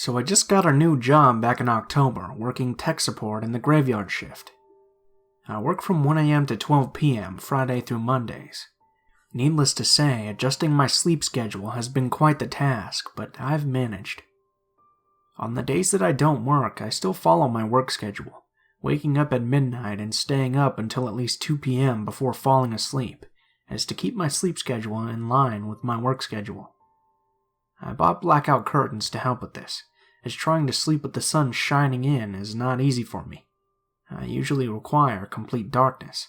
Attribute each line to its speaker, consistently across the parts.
Speaker 1: So I just got a new job back in October, working tech support in the graveyard shift. I work from 1 a.m. to 12 p.m. Friday through Mondays. Needless to say, adjusting my sleep schedule has been quite the task, but I've managed. On the days that I don't work, I still follow my work schedule, waking up at midnight and staying up until at least 2 p.m. before falling asleep, as to keep my sleep schedule in line with my work schedule. I bought blackout curtains to help with this, as trying to sleep with the sun shining in is not easy for me. I usually require complete darkness.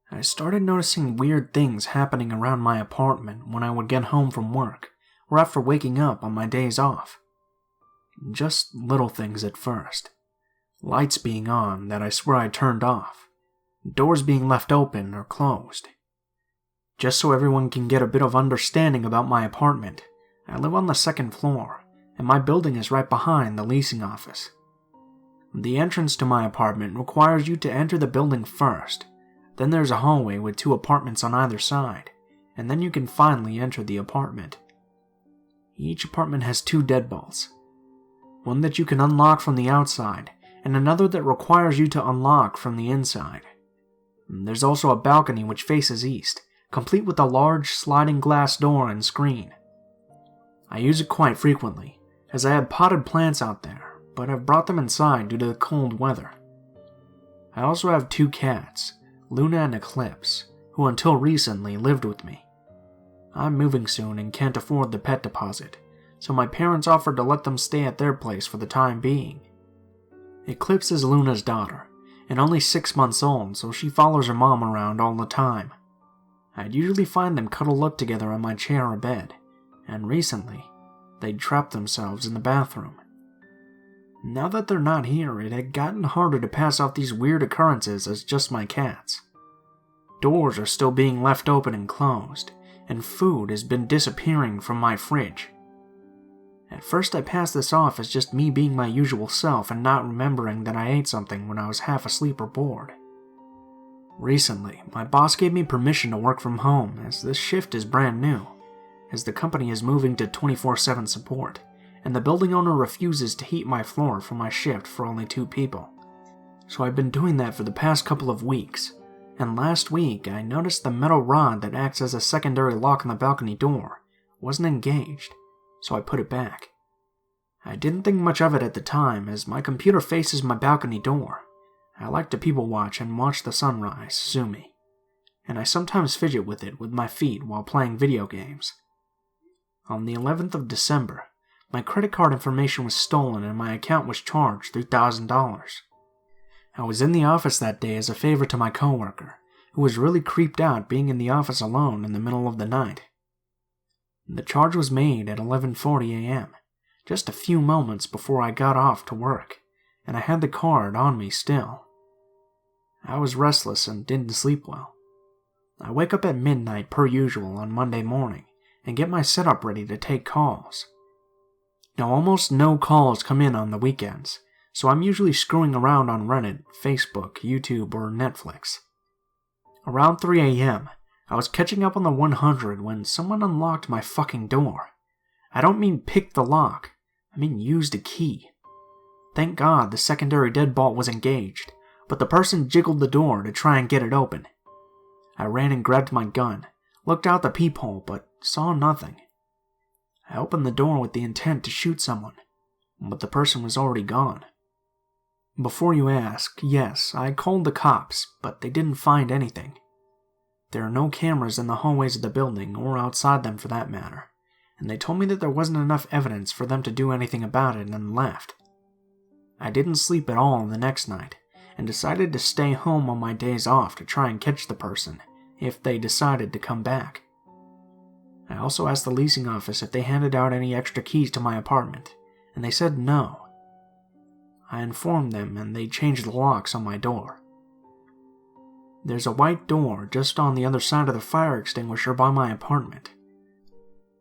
Speaker 1: I started noticing weird things happening around my apartment when I would get home from work, or after waking up on my days off. Just little things at first. Lights being on that I swear I turned off. Doors being left open or closed. Just so everyone can get a bit of understanding about my apartment, I live on the second floor, and my building is right behind the leasing office. The entrance to my apartment requires you to enter the building first, then there's a hallway with 2 apartments on either side, and then you can finally enter the apartment. Each apartment has 2 deadbolts, one that you can unlock from the outside, and another that requires you to unlock from the inside. There's also a balcony which faces east, complete with a large sliding glass door and screen. I use it quite frequently, as I have potted plants out there, but I've brought them inside due to the cold weather. I also have 2 cats, Luna and Eclipse, who until recently lived with me. I'm moving soon and can't afford the pet deposit, so my parents offered to let them stay at their place for the time being. Eclipse is Luna's daughter, and only 6 months old, so she follows her mom around all the time. I'd usually find them cuddled up together on my chair or bed, and recently, they'd trapped themselves in the bathroom. Now that they're not here, it had gotten harder to pass off these weird occurrences as just my cats. Doors are still being left open and closed, and food has been disappearing from my fridge. At first I passed this off as just me being my usual self and not remembering that I ate something when I was half asleep or bored. Recently, my boss gave me permission to work from home as this shift is brand new, as the company is moving to 24/7 support, and the building owner refuses to heat my floor for my shift for only 2 people. So I've been doing that for the past couple of weeks, and last week I noticed the metal rod that acts as a secondary lock on the balcony door wasn't engaged, so I put it back. I didn't think much of it at the time as my computer faces my balcony door. I like to people watch and watch the sunrise, sue me, and I sometimes fidget with it with my feet while playing video games. On the 11th of December, my credit card information was stolen and my account was charged $3,000. I was in the office that day as a favor to my coworker, who was really creeped out being in the office alone in the middle of the night. The charge was made at 11:40 a.m., just a few moments before I got off to work, and I had the card on me still. I was restless and didn't sleep well. I wake up at midnight per usual on Monday morning and get my setup ready to take calls. Now almost no calls come in on the weekends, so I'm usually screwing around on Reddit, Facebook, YouTube, or Netflix. Around 3 a.m., I was catching up on the 100 when someone unlocked my fucking door. I don't mean picked the lock, I mean used a key. Thank God the secondary deadbolt was engaged, but the person jiggled the door to try and get it open. I ran and grabbed my gun, looked out the peephole, but saw nothing. I opened the door with the intent to shoot someone, but the person was already gone. Before you ask, yes, I called the cops, but they didn't find anything. There are no cameras in the hallways of the building, or outside them for that matter, and they told me that there wasn't enough evidence for them to do anything about it and left. I didn't sleep at all the next night, and decided to stay home on my days off to try and catch the person, if they decided to come back. I also asked the leasing office if they handed out any extra keys to my apartment, and they said no. I informed them and they changed the locks on my door. There's a white door just on the other side of the fire extinguisher by my apartment.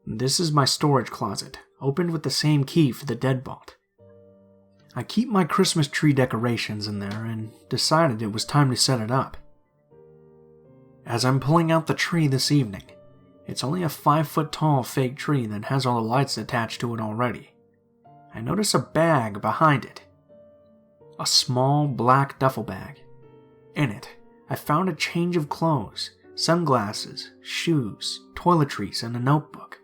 Speaker 1: This is my storage closet, opened with the same key for the deadbolt. I keep my Christmas tree decorations in there and decided it was time to set it up. As I'm pulling out the tree this evening, it's only a 5-foot tall fake tree that has all the lights attached to it already. I notice a bag behind it. A small black duffel bag. In it, I found a change of clothes, sunglasses, shoes, toiletries, and a notebook.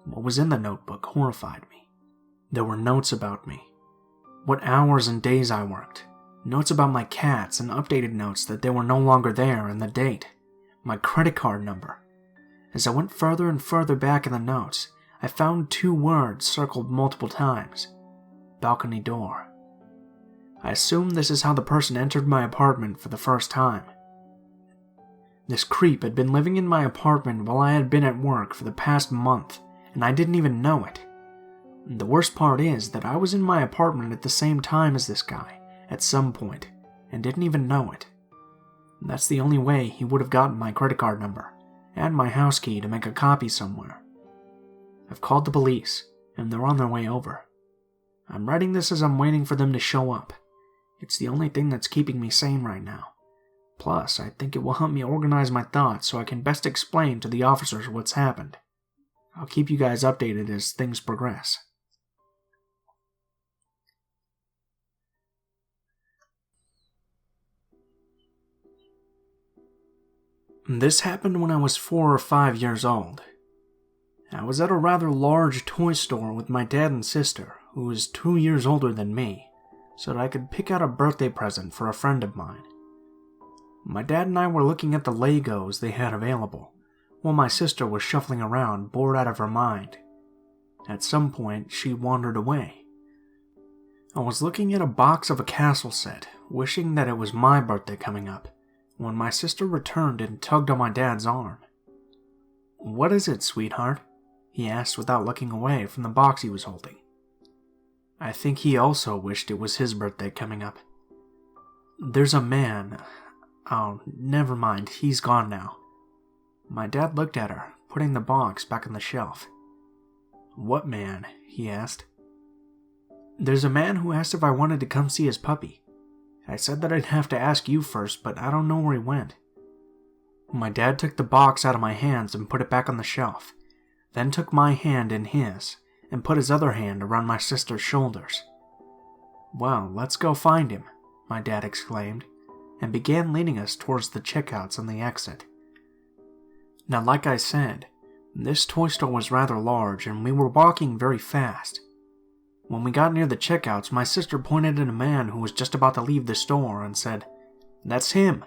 Speaker 1: What was in the notebook horrified me. There were notes about me. What hours and days I worked. Notes about my cats and updated notes that they were no longer there and the date. My credit card number. As I went further and further back in the notes, I found 2 words circled multiple times. Balcony door. I assumed this is how the person entered my apartment for the first time. This creep had been living in my apartment while I had been at work for the past month, and I didn't even know it. The worst part is that I was in my apartment at the same time as this guy, at some point, and didn't even know it. That's the only way he would have gotten my credit card number, and my house key to make a copy somewhere. I've called the police, and they're on their way over. I'm writing this as I'm waiting for them to show up. It's the only thing that's keeping me sane right now. Plus, I think it will help me organize my thoughts so I can best explain to the officers what's happened. I'll keep you guys updated as things progress. This happened when I was 4 or 5 years old. I was at a rather large toy store with my dad and sister, who was 2 years older than me, so that I could pick out a birthday present for a friend of mine. My dad and I were looking at the Legos they had available, while my sister was shuffling around, bored out of her mind. At some point, she wandered away. I was looking at a box of a castle set, wishing that it was my birthday coming up, when my sister returned and tugged on my dad's arm. "What is it, sweetheart?" he asked without looking away from the box he was holding. I think he also wished it was his birthday coming up. "There's a man. Oh, never mind, he's gone now." My dad looked at her, putting the box back on the shelf. "What man?" he asked. "There's a man who asked if I wanted to come see his puppy. I said that I'd have to ask you first, but I don't know where he went." My dad took the box out of my hands and put it back on the shelf, then took my hand in his and put his other hand around my sister's shoulders. "Well, let's go find him," my dad exclaimed, and began leading us towards the checkouts on the exit. Now, like I said, this toy store was rather large and we were walking very fast. When we got near the checkouts, my sister pointed at a man who was just about to leave the store and said, "That's him."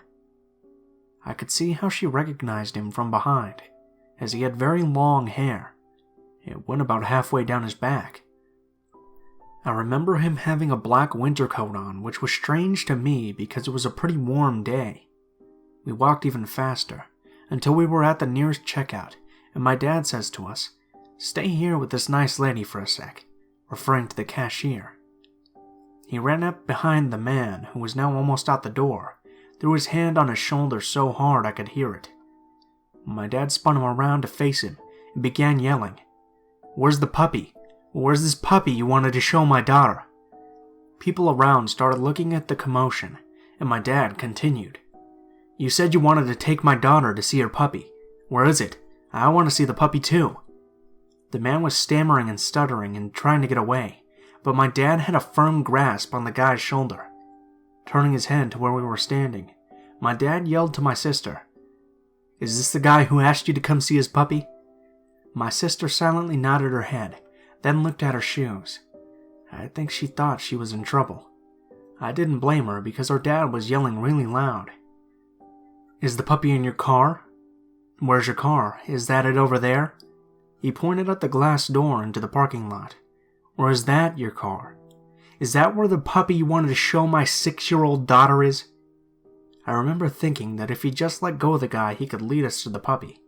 Speaker 1: I could see how she recognized him from behind, as he had very long hair. It went about halfway down his back. I remember him having a black winter coat on, which was strange to me because it was a pretty warm day. We walked even faster, until we were at the nearest checkout, and my dad says to us, "Stay here with this nice lady for a sec," referring to the cashier. He ran up behind the man, who was now almost out the door, threw his hand on his shoulder so hard I could hear it. My dad spun him around to face him and began yelling, "Where's the puppy? Where's this puppy you wanted to show my daughter?" People around started looking at the commotion, and my dad continued, "You said you wanted to take my daughter to see her puppy. Where is it? I want to see the puppy too." The man was stammering and stuttering and trying to get away, but my dad had a firm grasp on the guy's shoulder. Turning his head to where we were standing, my dad yelled to my sister, "Is this the guy who asked you to come see his puppy?" My sister silently nodded her head, then looked at her shoes. I think she thought she was in trouble. I didn't blame her because her dad was yelling really loud. "Is the puppy in your car? Where's your car? Is that it over there?" He pointed at the glass door into the parking lot. "Or is that your car? Is that where the puppy you wanted to show my 6-year-old daughter is?" I remember thinking that if he just let go of the guy, he could lead us to the puppy.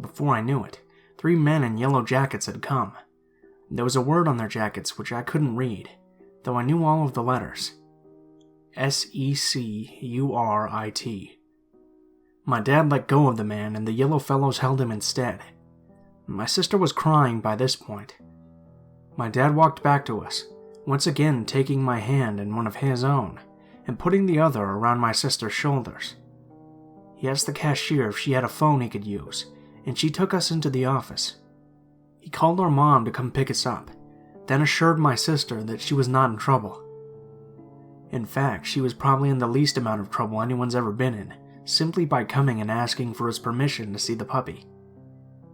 Speaker 1: Before I knew it, 3 men in yellow jackets had come. There was a word on their jackets which I couldn't read, though I knew all of the letters. SECURIT. My dad let go of the man and the yellow fellows held him instead. My sister was crying by this point. My dad walked back to us, once again taking my hand in one of his own, and putting the other around my sister's shoulders. He asked the cashier if she had a phone he could use, and she took us into the office. He called our mom to come pick us up, then assured my sister that she was not in trouble. In fact, she was probably in the least amount of trouble anyone's ever been in, simply by coming and asking for his permission to see the puppy.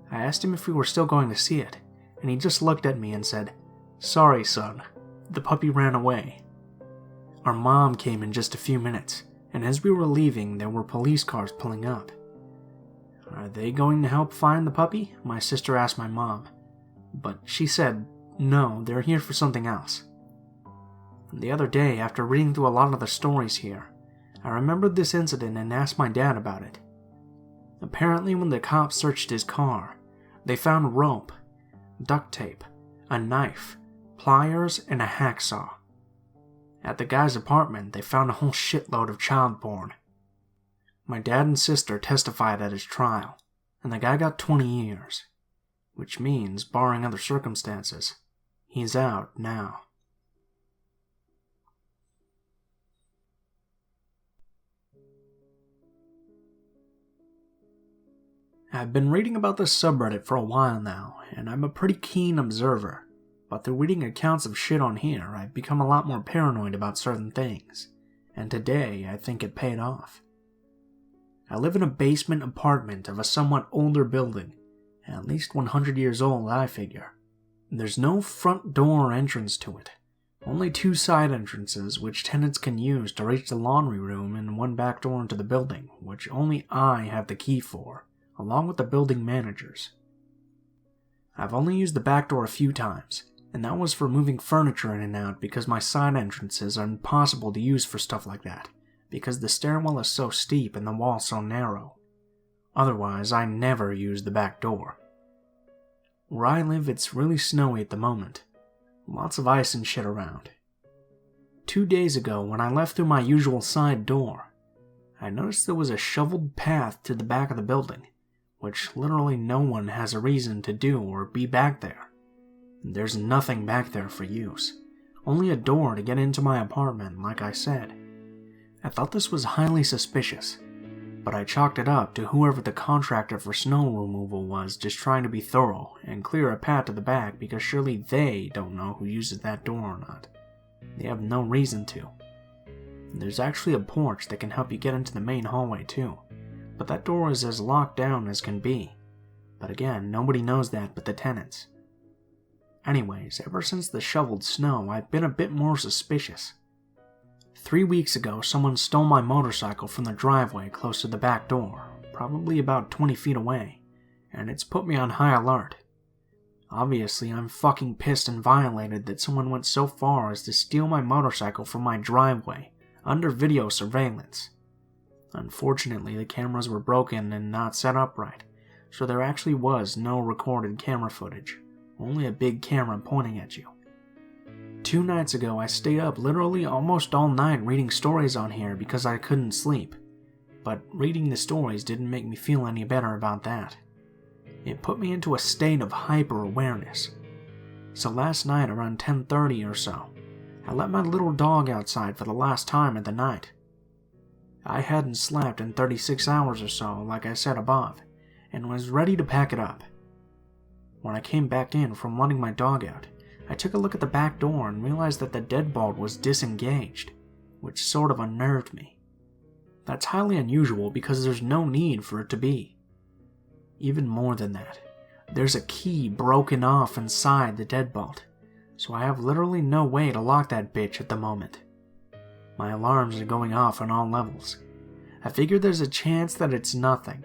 Speaker 1: I asked him if we were still going to see it, and he just looked at me and said, "Sorry, son, the puppy ran away." Our mom came in just a few minutes, and as we were leaving, there were police cars pulling up. "Are they going to help find the puppy?" my sister asked my mom, but she said, "No, they're here for something else." The other day, after reading through a lot of the stories here, I remembered this incident and asked my dad about it. Apparently, when the cops searched his car, they found rope, duct tape, a knife, pliers, and a hacksaw. At the guy's apartment, they found a whole shitload of child porn. My dad and sister testified at his trial, and the guy got 20 years, which means, barring other circumstances, he's out now. I've been reading about this subreddit for a while now, and I'm a pretty keen observer, but through reading accounts of shit on here, I've become a lot more paranoid about certain things, and today I think it paid off. I live in a basement apartment of a somewhat older building, at least 100 years old I figure. There's no front door or entrance to it, only 2 side entrances which tenants can use to reach the laundry room and one back door into the building, which only I have the key for, along with the building managers. I've only used the back door a few times, and that was for moving furniture in and out because my side entrances are impossible to use for stuff like that, because the stairwell is so steep and the wall so narrow. Otherwise, I never use the back door. Where I live, it's really snowy at the moment. Lots of ice and shit around. 2 days ago, when I left through my usual side door, I noticed there was a shoveled path to the back of the building, which literally no one has a reason to do or be back there. There's nothing back there for use, only a door to get into my apartment, like I said. I thought this was highly suspicious, but I chalked it up to whoever the contractor for snow removal was just trying to be thorough and clear a path to the back because surely they don't know who uses that door or not. They have no reason to. There's actually a porch that can help you get into the main hallway too, but that door is as locked down as can be. But again, nobody knows that but the tenants. Anyways, ever since the shoveled snow, I've been a bit more suspicious. 3 weeks ago, someone stole my motorcycle from the driveway close to the back door, probably about 20 feet away, and it's put me on high alert. Obviously, I'm fucking pissed and violated that someone went so far as to steal my motorcycle from my driveway, under video surveillance. Unfortunately, the cameras were broken and not set up right, so there actually was no recorded camera footage, only a big camera pointing at you. 2 nights ago, I stayed up literally almost all night reading stories on here because I couldn't sleep, but reading the stories didn't make me feel any better about that. It put me into a state of hyper-awareness. So last night around 10:30 or so, I let my little dog outside for the last time at the night. I hadn't slept in 36 hours or so, like I said above, and was ready to pack it up. When I came back in from letting my dog out, I took a look at the back door and realized that the deadbolt was disengaged, which sort of unnerved me. That's highly unusual because there's no need for it to be. Even more than that, there's a key broken off inside the deadbolt, so I have literally no way to lock that bitch at the moment. My alarms are going off on all levels. I figure there's a chance that it's nothing,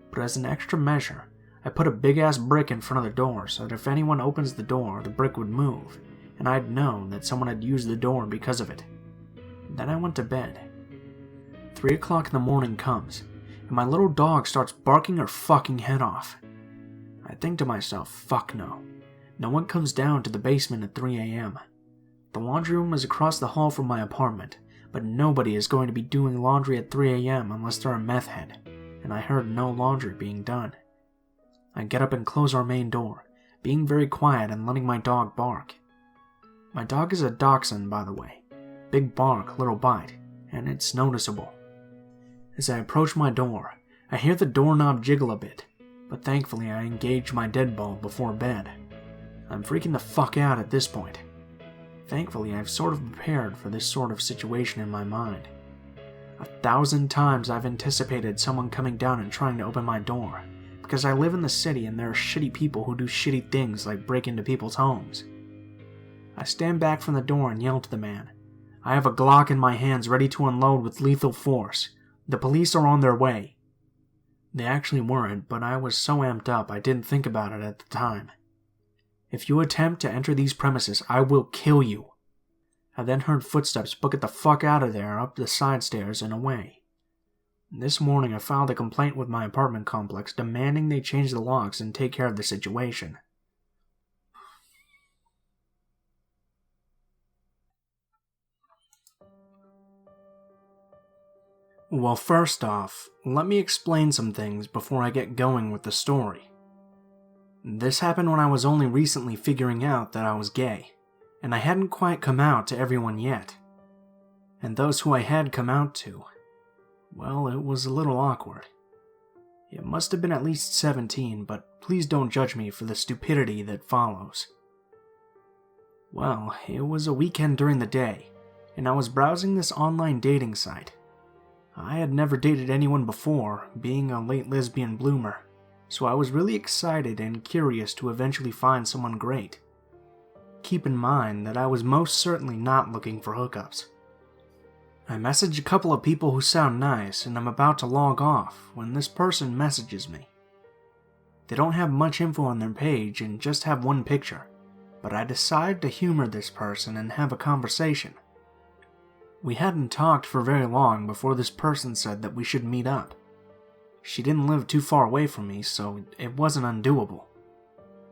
Speaker 1: but as an extra measure, I put a big-ass brick in front of the door so that if anyone opens the door, the brick would move, and I'd know that someone had used the door because of it. Then I went to bed. 3 o'clock in the morning comes, and my little dog starts barking her fucking head off. I think to myself, fuck no. No one comes down to the basement at 3 a.m. The laundry room is across the hall from my apartment, but nobody is going to be doing laundry at 3 a.m. unless they're a meth head, and I heard no laundry being done. I get up and close our main door, being very quiet and letting my dog bark. My dog is a dachshund, by the way. Big bark, little bite, and it's noticeable. As I approach my door, I hear the doorknob jiggle a bit, but thankfully I engage my deadbolt before bed. I'm freaking the fuck out at this point. Thankfully, I've sort of prepared for this sort of situation in my mind. 1,000 times I've anticipated someone coming down and trying to open my door, because I live in the city and there are shitty people who do shitty things like break into people's homes. I stand back from the door and yell to the man. I have a Glock in my hands ready to unload with lethal force. The police are on their way. They actually weren't, but I was so amped up I didn't think about it at the time. If you attempt to enter these premises, I will kill you. I then heard footsteps book it the fuck out of there up the side stairs and away. This morning I filed a complaint with my apartment complex demanding they change the locks and take care of the situation. Well, first off, let me explain some things before I get going with the story. This happened when I was only recently figuring out that I was gay, and I hadn't quite come out to everyone yet. And those who I had come out to, well, it was a little awkward. It must have been at least 17, but please don't judge me for the stupidity that follows. Well, it was a weekend during the day, and I was browsing this online dating site. I had never dated anyone before, being a late lesbian bloomer, so I was really excited and curious to eventually find someone great. Keep in mind that I was most certainly not looking for hookups. I messaged a couple of people who sound nice, and I'm about to log off when this person messages me. They don't have much info on their page and just have one picture, but I decide to humor this person and have a conversation. We hadn't talked for very long before this person said that we should meet up. She didn't live too far away from me, so it wasn't undoable.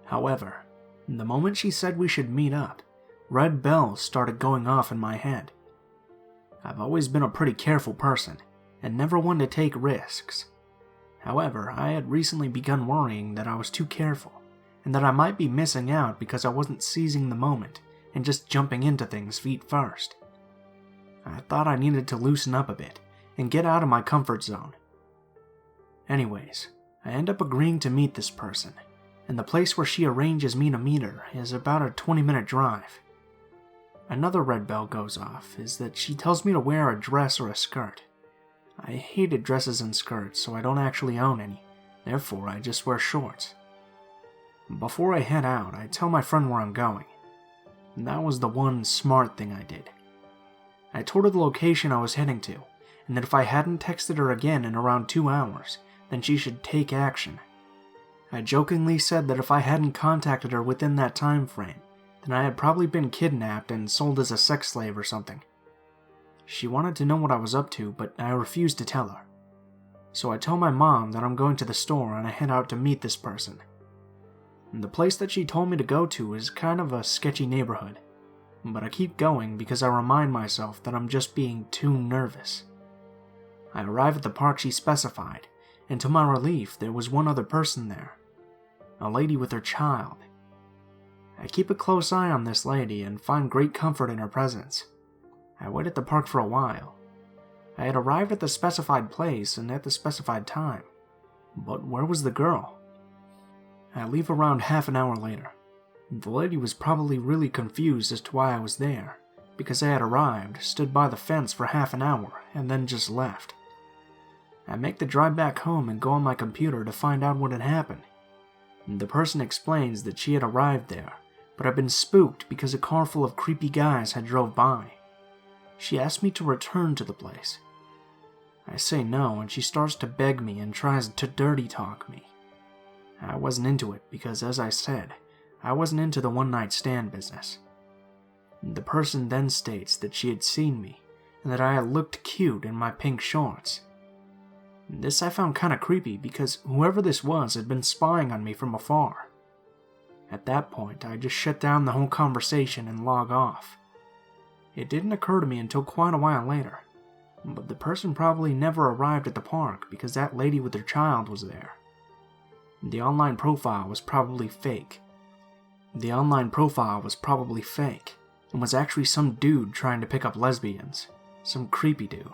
Speaker 1: However, the moment she said we should meet up, red bells started going off in my head. I've always been a pretty careful person, and never one to take risks. However, I had recently begun worrying that I was too careful, and that I might be missing out because I wasn't seizing the moment and just jumping into things feet first. I thought I needed to loosen up a bit and get out of my comfort zone. Anyways, I end up agreeing to meet this person, and the place where she arranges me to meet her is about a 20-minute drive. Another red bell goes off is that she tells me to wear a dress or a skirt. I hated dresses and skirts, so I don't actually own any, therefore I just wear shorts. Before I head out, I tell my friend where I'm going. And that was the one smart thing I did. I told her the location I was heading to, and that if I hadn't texted her again in around 2 hours, then she should take action. I jokingly said that if I hadn't contacted her within that time frame, then I had probably been kidnapped and sold as a sex slave or something. She wanted to know what I was up to, but I refused to tell her. So I tell my mom that I'm going to the store and I head out to meet this person. And the place that she told me to go to is kind of a sketchy neighborhood, but I keep going because I remind myself that I'm just being too nervous. I arrive at the park she specified, and to my relief, there was one other person there. A lady with her child. I keep a close eye on this lady and find great comfort in her presence. I wait at the park for a while. I had arrived at the specified place and at the specified time, but where was the girl? I leave around half an hour later. The lady was probably really confused as to why I was there, because I had arrived, stood by the fence for half an hour, and then just left. I make the drive back home and go on my computer to find out what had happened. The person explains that she had arrived there, but had been spooked because a car full of creepy guys had drove by. She asked me to return to the place. I say no, and she starts to beg me and tries to dirty talk me. I wasn't into it because, as I said, I wasn't into the one-night stand business. The person then states that she had seen me, and that I had looked cute in my pink shorts. This I found kinda creepy because whoever this was had been spying on me from afar. At that point, I just shut down the whole conversation and log off. It didn't occur to me until quite a while later, but the person probably never arrived at the park because that lady with her child was there. The online profile was probably fake. And was actually some dude trying to pick up lesbians. Some creepy dude.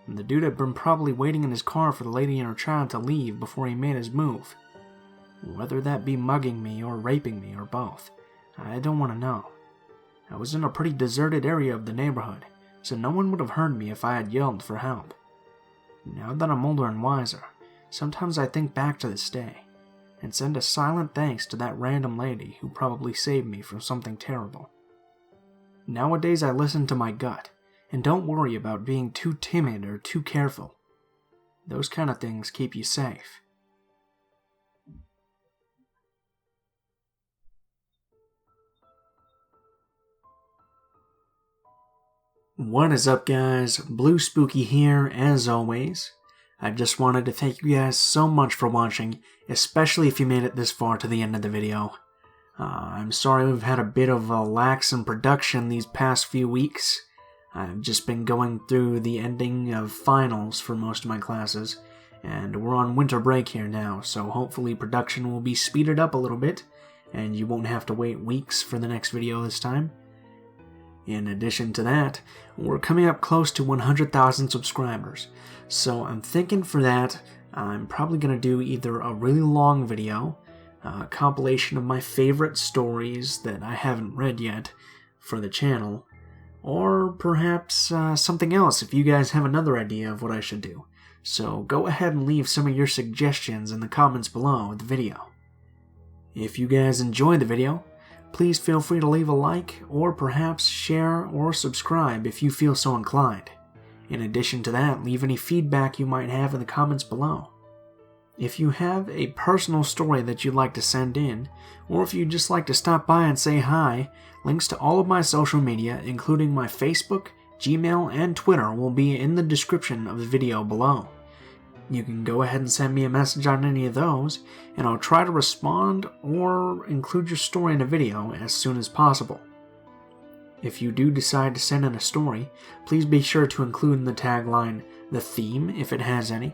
Speaker 1: And the dude had been probably waiting in his car for the lady and her child to leave before he made his move. whether that be mugging me or raping me or both. I don't want to know. I was in a pretty deserted area of the neighborhood, so no one would have heard me if I had yelled for help. Now that I'm older and wiser, sometimes I think back to this day, and send a silent thanks to that random lady who probably saved me from something terrible. Nowadays I listen to my gut, and don't worry about being too timid or too careful. Those kind of things keep you safe. What is up, guys? Blue Spooky here, as always. I just wanted to thank you guys so much for watching, especially if you made it this far to the end of the video. I'm sorry we've had a bit of a lax in production these past few weeks. I've just been going through the ending of finals for most of my classes, and we're on winter break here now, so hopefully production will be speeded up a little bit, and you won't have to wait weeks for the next video this time. In addition to that, we're coming up close to 100,000 subscribers, so I'm thinking for that, I'm probably going to do either a really long video, a compilation of my favorite stories that I haven't read yet for the channel, or perhaps something else if you guys have another idea of what I should do. So go ahead and leave some of your suggestions in the comments below the video. If you guys enjoyed the video, please feel free to leave a like, or perhaps share or subscribe if you feel so inclined. In addition to that, leave any feedback you might have in the comments below. If you have a personal story that you'd like to send in, or if you'd just like to stop by and say hi, links to all of my social media, including my Facebook, Gmail, and Twitter, will be in the description of the video below. You can go ahead and send me a message on any of those, and I'll try to respond or include your story in a video as soon as possible. If you do decide to send in a story, please be sure to include in the tagline the theme, if it has any,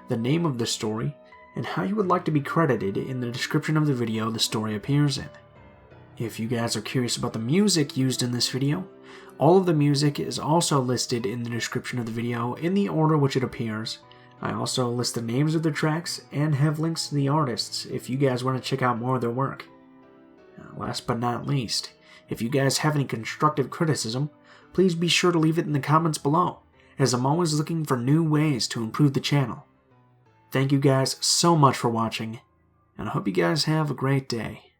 Speaker 1: the name of the story, and how you would like to be credited in the description of the video the story appears in. If you guys are curious about the music used in this video, all of the music is also listed in the description of the video in the order which it appears. I also list the names of the tracks and have links to the artists if you guys want to check out more of their work. Last but not least, if you guys have any constructive criticism, please be sure to leave it in the comments below, as I'm always looking for new ways to improve the channel. Thank you guys so much for watching, and I hope you guys have a great day.